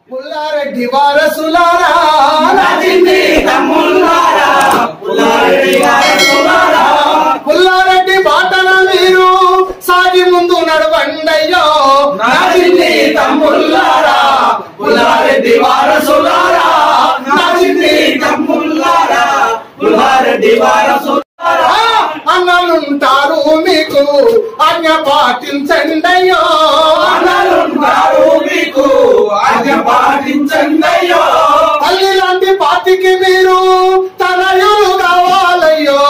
పుల్లారెడ్డి వారసులారా నచింది తమ్ముళ్ళారా పుల్లారెడ్డి వారసులారా పుల్లారెడ్డి బాటన మీరు సాగి ముందు నడవండయ్యో నచింది తమ్ముళ్ళారా పుల్లారెడ్డి వారసులారా నచింది తమ్ముళ్ళారా పుల్లారెడ్డి వారసులారా అన్నలుంటారు మీకు ఆజ్ఞ పాటించండయ్యో అన్నలుంటారు మీకు ఆజ్ఞ పాటించండయ్యో తల్లి లాంటి పార్టీకి మీరు తనయులు కావాలయ్యో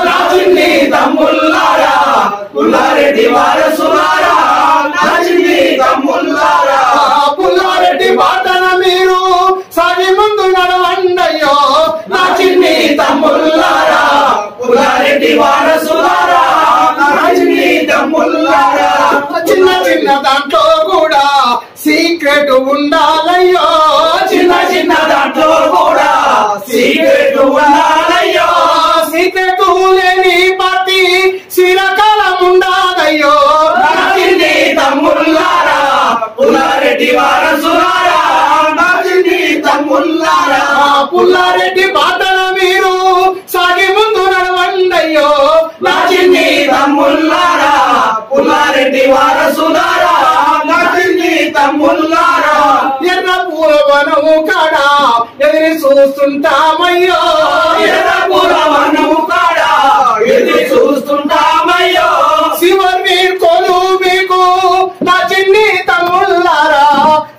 నచింది తమ్ముళ్ళారా పుల్లారెడ్డి వారసులారా నచింది తమ్ముళ్ళారా పుల్లారెడ్డి బాటన మీరు సాగి ముందు నడవండయ్యో నచింది తమ్ముళ్ళారా పుల్లారెడ్డి వారసులారా నచింది తమ్ముళ్ళారా చిన్న చిన్న దాంట్లో కూడా సీక్రెట్ ఉండాలయ్యో చిన్న చిన్న దాంట్లో కూడా సీక్రెట్ ఉండాలయ్యో సీక్రెట్ లేని పార్టీ చిరకాలం ఉండాలయ్యో నచింది తమ్ముళ్ళారా పుల్లారెడ్డి వారసులారా నచింది తమ్ముళ్ళారా పుల్లారెడ్డి బాటన మీరు సాగి ముందు నడవండయ్యో నచింది తమ్ముళ్ళారా పుల్లారెడ్డి వారసులారా నచింది తమ్ముళ్ళారా ఎర్ర పూలవనము కాడ ఎదిరి చూస్తుంటామయ్యో ఎర్రపురవనము కాడ ఎదురు చూస్తుంటామయ్యో శివని కొలు మీకు నా చిన్ని తమ్ముళ్ళారా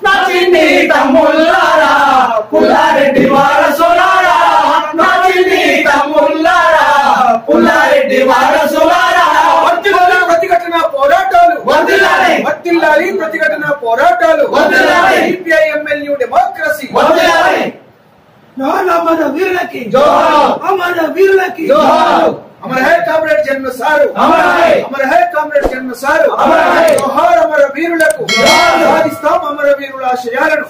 నచింది తమ్ముళ్ళారా పుల్లారెడ్డి వారసులారా నచింది తమ్ముళ్ళారా పుల్లారెడ్డి వారసులారా ప్రతిఘటన పోరాటాలు వదిలాలి వర్ధిల్లాలి ప్రతిఘటన పోరాటాలు వదిలాలి సిపిఐఎంఎల్యూ డెమోక్రసీ వదిలాలి అమర వీరులకి జోహార్ అమర వీరులకి జోహార్ అమర హై కామ్రేడ్ జన్మ సారు అమర హై అమర హై కామ్రేడ్ జన్మ సారు అమర హై జోహార్ అమర వీరులకు జోహార్ సాధిస్తాం అమర వీరుల ఆశయాలను